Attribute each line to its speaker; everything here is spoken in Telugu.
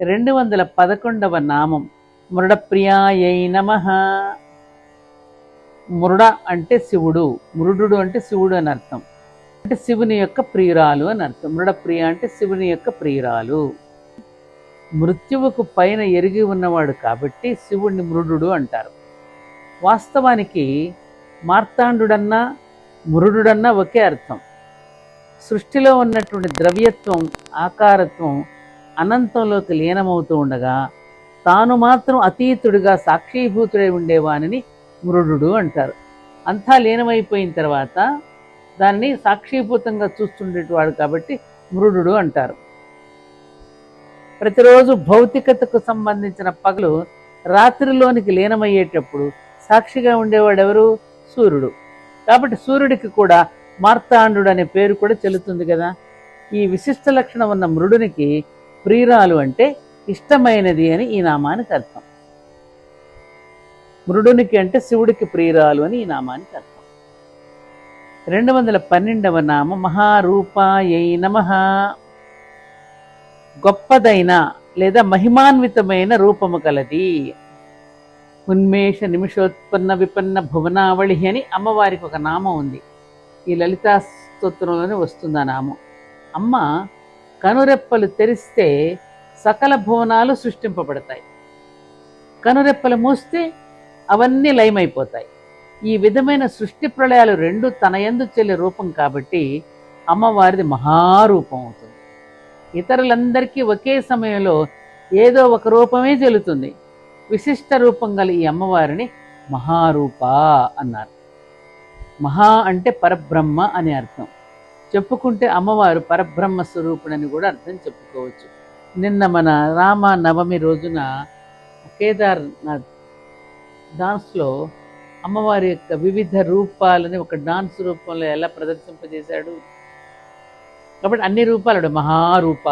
Speaker 1: 211వ నామం మృడప్రియాయై నమః. మృడ అంటే శివుడు, మృడు అంటే శివుడు అని అర్థం, అంటే శివుని యొక్క ప్రియురాలు అని అర్థం. మృడప్రియ అంటే శివుని యొక్క ప్రియురాలు. మృత్యువుకు పైన ఎరిగి ఉన్నవాడు కాబట్టి శివుణ్ణి మృడు అంటారు. వాస్తవానికి మార్తాండుడన్నా మృడుడన్నా ఒకే అర్థం. సృష్టిలో ఉన్నటువంటి ద్రవ్యత్వం, ఆకారత్వం అనంతంలోకి లీనమవుతూ ఉండగా తాను మాత్రం అతీతుడిగా సాక్షీభూతుడై ఉండేవానిని మృడు అంటారు. అంతా లీనమైపోయిన తర్వాత దాన్ని సాక్షీభూతంగా చూస్తుండేవాడు కాబట్టి మృడు అంటారు. ప్రతిరోజు భౌతికతకు సంబంధించిన పగలు రాత్రిలోనికి లీనమయ్యేటప్పుడు సాక్షిగా ఉండేవాడు ఎవరు? సూర్యుడు. కాబట్టి సూర్యుడికి కూడా మార్తాండు అనే పేరు కూడా చెల్లుతుంది కదా. ఈ విశిష్ట లక్షణం ఉన్న మృడునికి ప్రియురాలు అంటే ఇష్టమైనది అని ఈ నామానికి అర్థం. మృడునికి అంటే శివుడికి ప్రియురాలు అని ఈ నామానికి అర్థం. 212వ నామం మహారూపాయై నమః. గొప్పదైన లేదా మహిమాన్వితమైన రూపము కలది. ఉన్మేష నిమిషోత్పన్న విపన్న భువనావళి అని అమ్మవారికి ఒక నామం ఉంది. ఈ లలితా స్తోత్రంలోనే వస్తుంది ఆ నామం. అమ్మ కనురెప్పలు తెరిస్తే సకల భువనాలు సృష్టింపబడతాయి, కనురెప్పలు మూస్తే అవన్నీ లయమైపోతాయి. ఈ విధమైన సృష్టి ప్రళయాలు రెండు తన యందు చెల్లె రూపం కాబట్టి అమ్మవారిది మహారూపం అవుతుంది. ఇతరులందరికీ ఒకే సమయంలో ఏదో ఒక రూపమే చెల్లుతుంది. విశిష్ట రూపం గల ఈ అమ్మవారిని మహారూప అన్నారు. మహా అంటే పరబ్రహ్మ అని అర్థం. చెప్పుకుంటే అమ్మవారు పరబ్రహ్మ స్వరూపుడని కూడా అర్థం చెప్పుకోవచ్చు. నిన్న మన రామ నవమి రోజున కేదార్నాథ్ డాన్స్లో అమ్మవారి యొక్క వివిధ రూపాలని ఒక డాన్స్ రూపంలో ఎలా ప్రదర్శింపజేశాడు. కాబట్టి అన్ని రూపాలు మహారూప